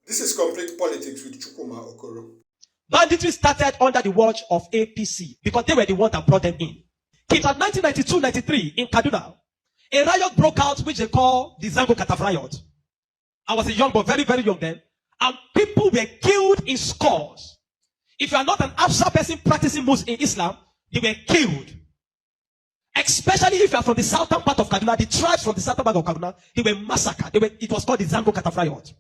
This is complete politics with Chukwuma Okoro. Banditry started under the watch of APC because they were the ones that brought them in. It was 1992-93 in Kaduna. A riot broke out which they call the Zango Kataf riot. I was a young boy, very, very young then. And people were killed in scores. If you are not an Absa person practicing Muslim in Islam, they were killed. Especially if you are from the southern part of Kaduna, the tribes from the southern part of Kaduna, they were massacred. It was called the Zango Kataf riot.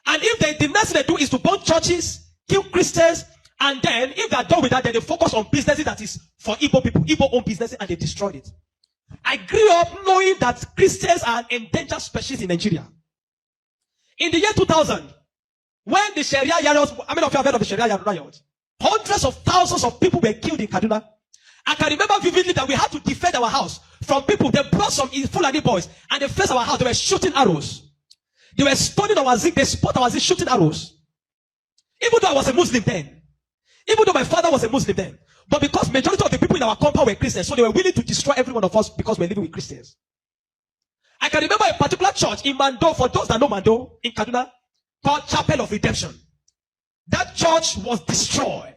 And if the next thing they do is to burn churches, kill Christians, and then if they are done with that, then they focus on businesses that is for Igbo people, Igbo-owned businesses, and they destroyed it. I grew up knowing that Christians are an endangered species in Nigeria. In the year 2000, when the Sharia riots, how many of you have heard of the Sharia riot? Hundreds of thousands of people were killed in Kaduna. I can remember vividly that we had to defend our house from people. They brought some Fulani boys and they faced our house. They were shooting arrows. They were stoning our zinc. They spot our zinc, shooting arrows. Even though I was a Muslim then. Even though my father was a Muslim then. But because majority of the people in our compound were Christians, so they were willing to destroy every one of us because we're living with Christians. I can remember a particular church in Mando, for those that know Mando, in Kaduna, called Chapel of Redemption. That church was destroyed.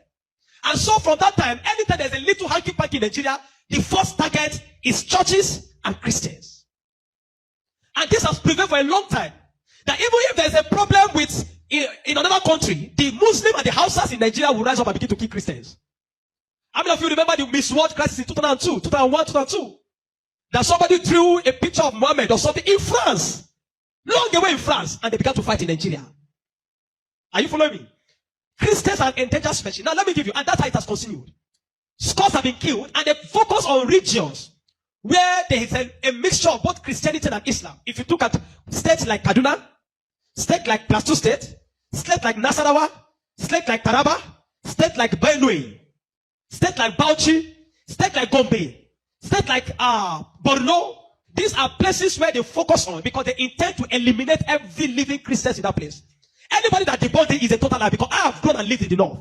And so from that time, anytime there's a little hanky-panky in Nigeria, the first target is churches and Christians. And this has prevailed for a long time. That even if there's a problem with in another country, the Muslim and the Hausas in Nigeria will rise up and begin to kill Christians. How many of you remember the Miss World crisis in 2002, 2001, 2002? That somebody drew a picture of Muhammad or something in France, long away in France, and they began to fight in Nigeria. Are you following me? Christians are endangered species. Now let me give you, and that's how it has continued. Scores have been killed, and they focus on regions where there is a mixture of both Christianity and Islam. If you look at states like Kaduna, state like Plateau State, state like Nasarawa, state like Taraba, state like Benue, state like Bauchi, state like Gombe, state like Borno. These are places where they focus on because they intend to eliminate every living Christian in that place. Anybody that debunked it is a total lie because I have grown and lived in the north.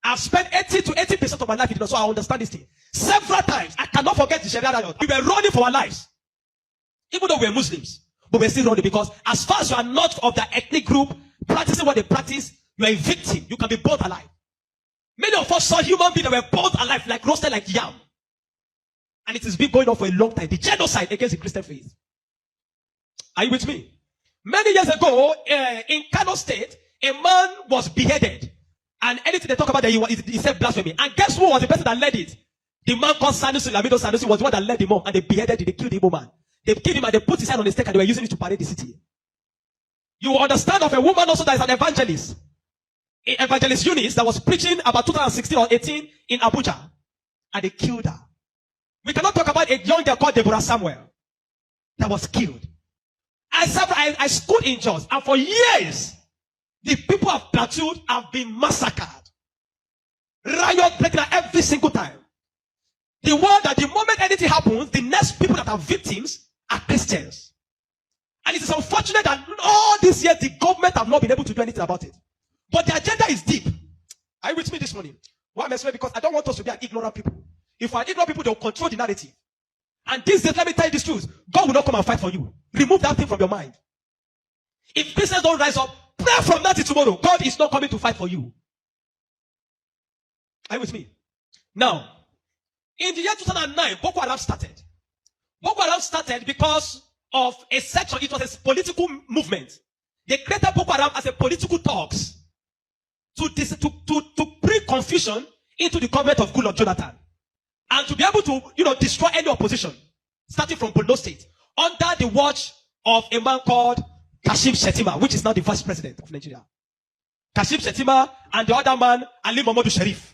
I've spent 80 to 80% of my life in the north, so I understand this thing. Several times, I cannot forget the Sharia riot. We were running for our lives. Even though we were Muslims. But we're still running because as far as you are not of the ethnic group practicing what they practice, you are a victim. You can be burnt alive. Many of us saw human beings that were burnt alive, like roasted like yam. And it has been going on for a long time. The genocide against the Christian faith. Are you with me? Many years ago, in Kano State, a man was beheaded. And anything they talk about, he said blasphemy. And guess who was the person that led it? The man called Sanusi, Lamido Sanusi was the one that led him on. And they beheaded him, they killed the Igbo man. They killed him and they put his head on the stake and they were using it to parade the city. You will understand of a woman also that is an evangelist. Evangelist Eunice that was preaching about 2016 or 18 in Abuja. And they killed her. We cannot talk about a young girl called Deborah Samuel that was killed. I schooled in Jos, and for years, the people of Plateau have been massacred. Riot breaking out every single time. The world that the moment anything happens, the next people that are victims are Christians. And it is unfortunate that all these years the government have not been able to do anything about it. But the agenda is deep. Are you with me this morning? Why am I saying? Because I don't want us to be an ignorant people. If we are ignorant people, they will control the narrative. And these days, let me tell you this truth. God will not come and fight for you. Remove that thing from your mind. If Christians don't rise up, pray from now till tomorrow. God is not coming to fight for you. Are you with me? Now, in the year 2009, Boko Haram started. Boko Haram started because of a section. It was a political movement. They created Boko Haram as a political talks to bring confusion into the government of Goodluck Jonathan. And to be able to, destroy any opposition, starting from Borno State, under the watch of a man called Kashim Shettima, which is now the vice president of Nigeria. Kashim Shettima and the other man, Ali Mohammed Sharif.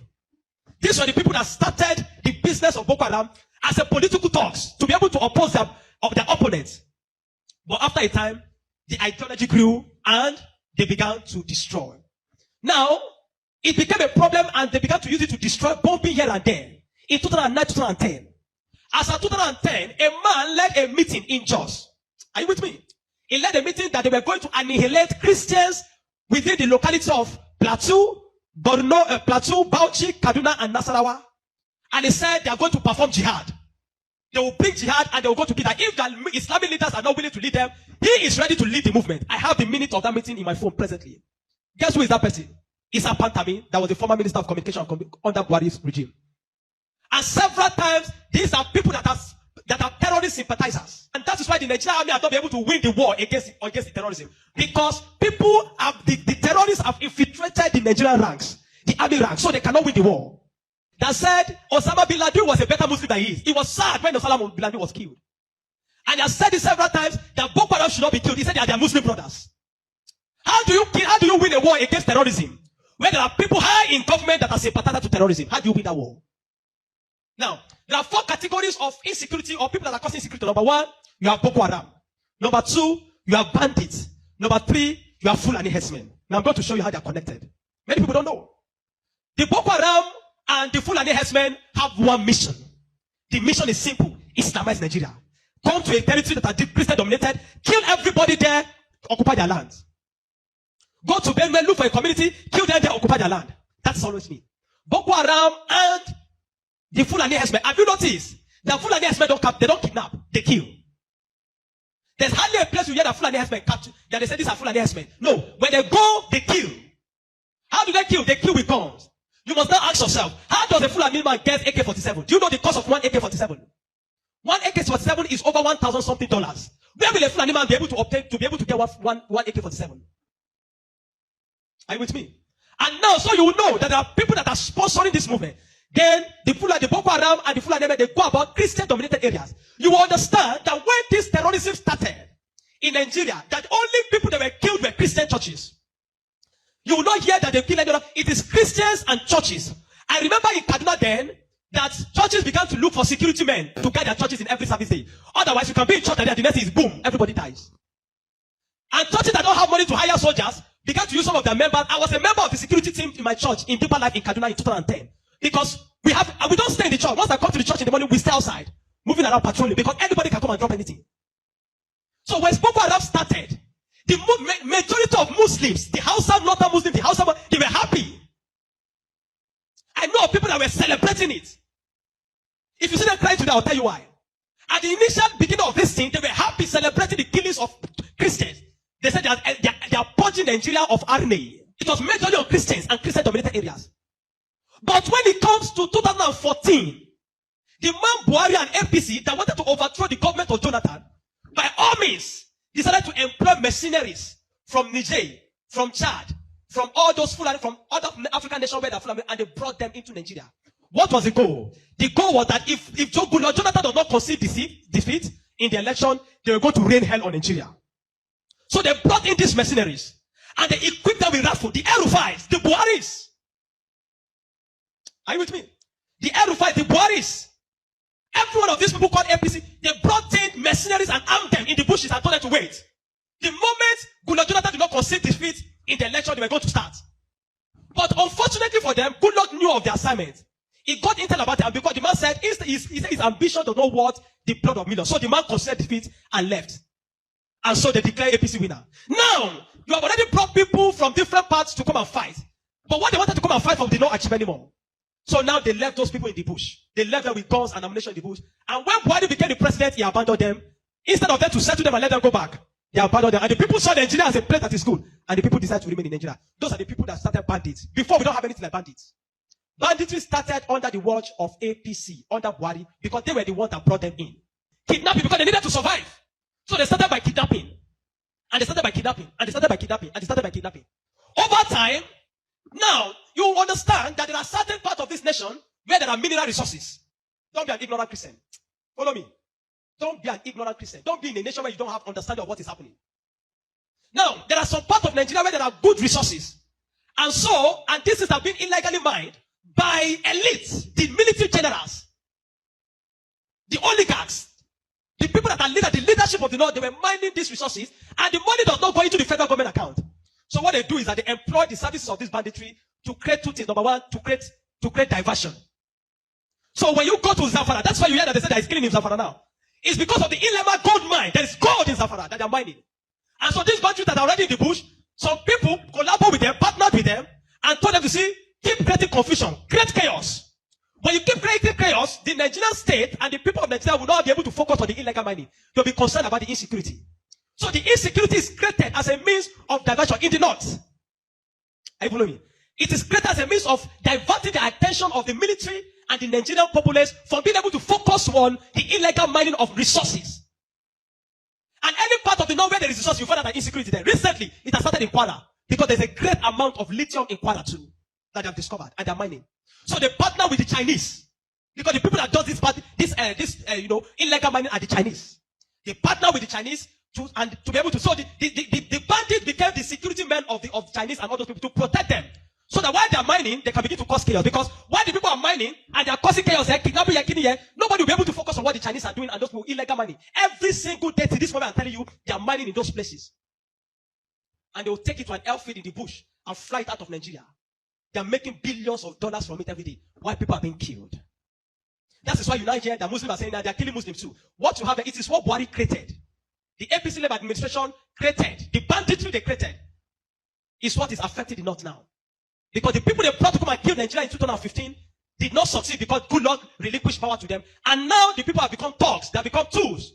These were the people that started the business of Boko Haram as a political talks to be able to oppose their opponents. But after a time, the ideology grew and they began to destroy. Now, it became a problem and they began to use it to destroy, bombing here and there. In 2009, 2010. As of 2010, a man led a meeting in Jos. Are you with me? He led a meeting that they were going to annihilate Christians within the locality of Plateau, Borno, Plateau, Bauchi, Kaduna, and Nasarawa. And he said they are going to perform jihad. They will bring jihad and they will go to Kidal. If the Islamic leaders are not willing to lead them, he is ready to lead the movement. I have the minute of that meeting in my phone presently. Guess who is that person? It's a Pantami, that was the former Minister of Communication under Buhari's regime. And several times, these are people that are terrorist sympathizers. And that is why the Nigerian army have not been able to win the war against the terrorism. Because people have, the terrorists have infiltrated the Nigerian ranks, the army ranks, so they cannot win the war. That said, Osama bin Laden was a better Muslim than he is. He was sad when Osama bin Laden was killed. And he has said it several times that Boko Haram should not be killed. He said they are their Muslim brothers. How do you win a war against terrorism? When there are people high in government that are sympathizers to terrorism, how do you win that war? Now, there are 4 categories of insecurity or people that are causing insecurity. Number 1, you have Boko Haram. Number 2, you have bandits. Number 3, you have Fulani herdsmen. Now I'm going to show you how they are connected. Many people don't know. The Boko Haram and the Fulani herdsmen have one mission. The mission is simple: Islamize Nigeria. Come to a territory that are Christian dominated, kill everybody there, occupy their land. Go to Benue, look for a community, kill them there, occupy their land. That's always me. Boko Haram and the Fulani herdsmen. Have you noticed that Fulani herdsmen they don't kidnap, they kill? There's hardly a place you hear that Fulani herdsmen capture that they say these are Fulani herdsmen. No, when they go, they kill. How do they kill? They kill with guns. You must now ask yourself, how does a Fulani man get AK-47? Do you know the cost of one AK-47? One AK-47 is over $1,000 something. Where will a Fulani man be able to get one AK-47? Are you with me? And now, so you will know that there are people that are sponsoring this movement. Then the Boko Haram and the Fulani, they go about Christian-dominated areas. You will understand that when this terrorism started in Nigeria, that only people that were killed were Christian churches. You will not hear that they kill anyone. It is Christians and churches. I remember in Kaduna then that churches began to look for security men to guide their churches in every service day. Otherwise, you can be in church and the next is boom, everybody dies. And churches that don't have money to hire soldiers began to use some of their members. I was a member of the security team in my church in Deeper Life in Kaduna in 2010. Because we don't stay in the church. Once I come to the church in the morning, we stay outside, moving around patrolling, because anybody can come and drop anything. So when Boko Haram started, the majority of Muslims, the Hausa, Northern Muslims, they were happy. I know people that were celebrating it. If you see them crying today, I'll tell you why. At the initial beginning of this thing, they were happy celebrating the killings of Christians. They said they are purging Nigeria of RNA. It was majorly on Christians and Christian-dominated areas. But when it comes to 2014, the man Buhari and APC that wanted to overthrow the government of Jonathan, by all means, decided to employ mercenaries from Niger, from Chad, from all those Fulani, from other African nations where they're Fulani, and they brought them into Nigeria. What was the goal? The goal was that if Jonathan does not concede defeat in the election, they were going to rain hell on Nigeria. So they brought in these mercenaries, and they equipped them with rifles, the Aerofiles, the Buharis. Are you with me? The Aerofiles, the Buharis. Every one of these people called APC, they brought in mercenaries and armed them in the bushes and told them to wait. The moment Jonathan did not concede defeat in the election, they were going to start. But unfortunately for them, Goodluck knew of the assignment. He got intel about it because the man said his ambition does not worth the blood of millions. So the man conceded defeat and left. And so they declared APC winner. Now, you have already brought people from different parts to come and fight. But what they wanted to come and fight for did not achieve anymore. So now they left those people in the bush. They left them with guns and ammunition in the bush. And when Buhari became the president, he abandoned them. Instead of them to settle them and let them go back, they abandoned them. And the people saw Nigeria as a place that is good. And the people decided to remain in Nigeria. Those are the people that started bandits. Before, we don't have anything like bandits. Banditry started under the watch of APC, under Buhari, because they were the ones that brought them in. Kidnapping, because they needed to survive. So they started by kidnapping. And they started by kidnapping. And they started by kidnapping. And they started by kidnapping. Over time, now, you understand that there are certain parts of this nation where there are mineral resources. Don't be an ignorant Christian. Follow me. Don't be an ignorant Christian. Don't be in a nation where you don't have understanding of what is happening. Now, there are some parts of Nigeria where there are good resources. And this is have been illegally mined by elites, the military generals, the oligarchs, the people that are the leadership of the North. They were mining these resources, and the money does not go into the federal government account. So what they do is that they employ the services of this banditry to create two things. Number one, to create diversion. So when you go to Zamfara, that's why you hear that they say there is killing in Zamfara now. It's because of the Ilema gold mine. There is gold in Zamfara that they are mining. And so these bandits that are already in the bush, some people collaborate with them, partnered with them, and told them to keep creating confusion, create chaos. When you keep creating chaos, the Nigerian state and the people of Nigeria will not be able to focus on the illegal mining. They'll be concerned about the insecurity. So the insecurity is created as a means of diversion in the north. Are you following me? It is created as a means of diverting the attention of the military and the Nigerian populace from being able to focus on the illegal mining of resources. And any part of the north where there is resources, you find out that insecurity there. Recently, it has started in Kwara because there's a great amount of lithium in Kwara too that they have discovered and they're mining. So they partner with the Chinese because the people that does this illegal mining are the Chinese. They partner with the Chinese to be able to. So the bandits became the security men of the Chinese and all those people to protect them. So that while they are mining, they can begin to cause chaos. Because while the people are mining and they are causing chaos, kidnapping, nobody will be able to focus on what the Chinese are doing and those people illegal mining. Every single day to this moment, I'm telling you, they are mining in those places. And they will take it to an airfield in the bush and fly it out of Nigeria. They are making billions of dollars from it every day. While people are being killed. That is why you now hear that Muslims are saying that they are killing Muslims too. What you have, it is what Buhari created. The APC-led administration created. The banditry they created is what is affecting the north now. Because the people they brought to come and kill Nigeria in 2015 did not succeed because good luck relinquished power to them. And now the people have become thugs. They have become tools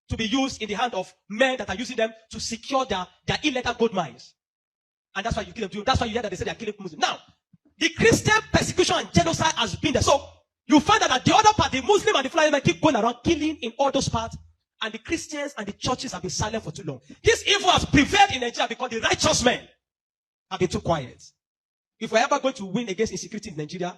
to be used in the hand of men that are using them to secure their illegal gold mines. And that's why you kill them. That's why you hear that they say they are killing Muslims. Now, the Christian persecution and genocide has been there. So you find that at the other part, the Muslim and the Fulani men keep going around killing in all those parts. And the Christians and the churches have been silent for too long. This evil has prevailed in Nigeria because the righteous men have been too quiet. If we're ever going to win against insecurity in Nigeria,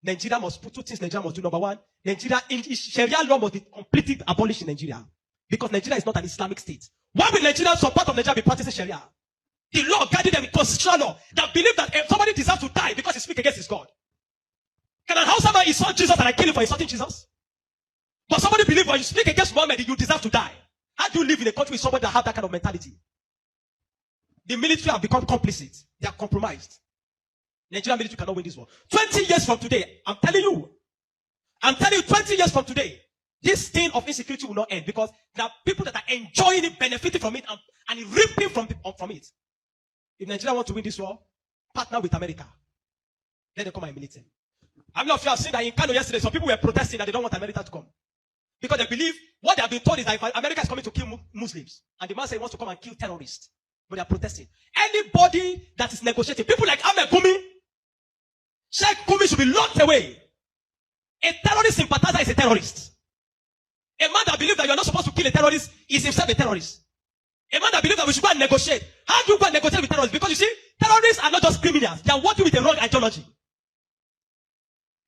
Nigeria must put two things Nigeria must do. Number one, Sharia law must be completely abolished in Nigeria. Because Nigeria is not an Islamic state. Why will Nigeria, some part of Nigeria, be practicing Sharia? The law guiding them with constitutional law that believe that if somebody deserves to die because he speaks against his God. Can an Hausa man insult Jesus and I kill him for insulting Jesus? But somebody believe when you speak against Muhammad, you deserve to die. How do you live in a country with somebody that has that kind of mentality? The military have become complicit. They are compromised. Nigerian military cannot win this war. 20 years from today, I'm telling you, 20 years from today, this thing of insecurity will not end because there are people that are enjoying it, benefiting from it, and reaping from it. If Nigeria wants to win this war, partner with America. Let them come and militate. How many of you have seen that in Kano yesterday, some people were protesting that they don't want America to come? Because they believe, what they have been told is that if America is coming to kill Muslims, and the man says he wants to come and kill terrorists, but they are protesting. Anybody that is negotiating, people like Ahmed Gumi, Sheikh Gumi should be locked away. A terrorist sympathizer is a terrorist. A man that believes that you are not supposed to kill a terrorist is himself a terrorist. A man that believes that we should go and negotiate. How do you go and negotiate with terrorists? Because you see, terrorists are not just criminals. They are working with the wrong ideology.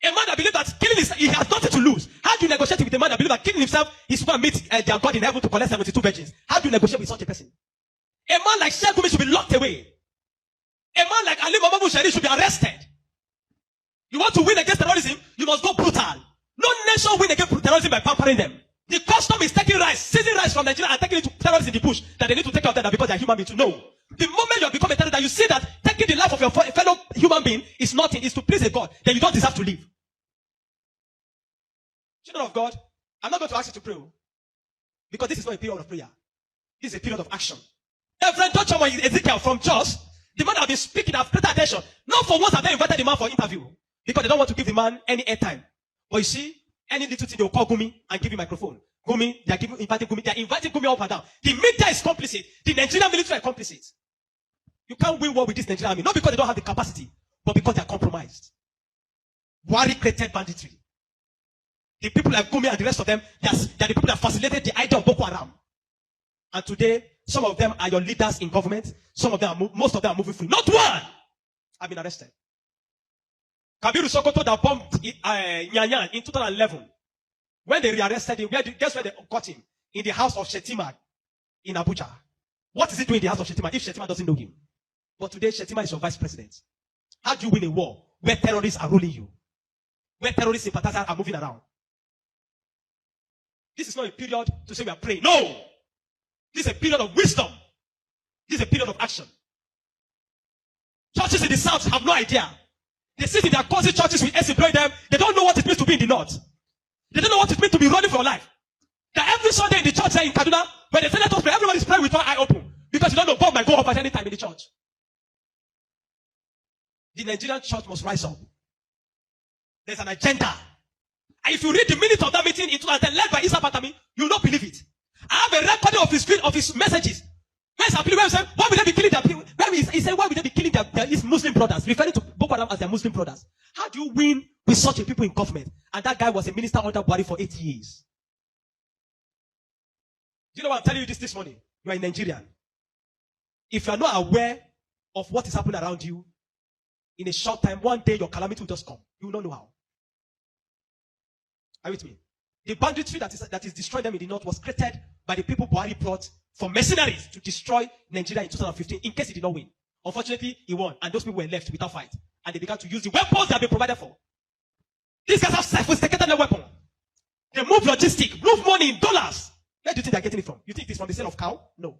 A man that believes that killing he has nothing to lose. How do you negotiate with a man that believes that killing himself is going to meet their God in heaven to collect 72 virgins? How do you negotiate with such a person? A man like Sheikh Gumi should be locked away. A man like Ali Muhammad Bushari should be arrested. You want to win against terrorism, you must go brutal. No nation win against terrorism by pampering them. The custom is taking rice, seizing rice from Nigeria and taking it to terrorists in the bush that they need to take care of them because they are human beings. To know. The moment you have become a terrorist, that you see that taking the life of your fellow human being is nothing, is to please a God, then you don't deserve to live. Children of God, I'm not going to ask you to pray because this is not a period of prayer. This is a period of action. Reverend Dr. Ezekiel from Jos, the man that have been speaking, have created attention. Not for once have they invited the man for interview because they don't want to give the man any airtime. But you see, any little thing they will call Gumi and give him microphone. Gumi, they are inviting Gumi up and down. The media is complicit. The Nigerian military are complicit. You can't win war with this Nigerian army, not because they don't have the capacity, but because they are compromised. Buhari created banditry. The people like Gumi and the rest of them, they are the people that facilitated the idea of Boko Haram. And today, some of them are your leaders in government. Most of them are moving free. Not one have been arrested. Kabiru Sokoto that bombed Nyanyan in 2011. When they rearrested him, guess where they got him? In the house of Shetima in Abuja. What is he doing in the house of Shetima if Shetima doesn't know him? But today, Shetima is your vice president. How do you win a war where terrorists are ruling you? Where terrorist sympathizers are moving around? This is not a period to say we are praying. No! This is a period of wisdom. This is a period of action. Churches in the south have no idea. They sit in their cozy churches with employ them. They don't know what it means to be in the north. They don't know what it means to be running for your life. That every Sunday in the church there in Kaduna, when they say let us pray, everybody is praying with one eye open. Because you don't know God might go up at any time in the church. The Nigerian church must rise up. There's an agenda. And if you read the minutes of that meeting in 2010, led by Isa Patami, you will not believe it. I have a recording of his messages. Where's appealing? Where he said, why will they be killing their people? He said, why will they be killing his Muslim brothers? Referring to Boko Haram as their Muslim brothers. How do you win with such a people in government? And that guy was a minister under Buhari for 8 years. Do you know what I'm telling you this morning? You are in Nigeria. If you are not aware of what is happening around you, in a short time, one day your calamity will just come. You will not know how. Are you with me? The banditry that is destroying them in the north was created by the people Buhari brought for mercenaries to destroy Nigeria in 2015 in case he did not win. Unfortunately, he won, and those people were left without fight. And they began to use the weapons that have been provided for. These guys have sophisticated their weapon. They move logistics, move money in dollars. Where do you think they're getting it from? You think it's from the sale of cow? No.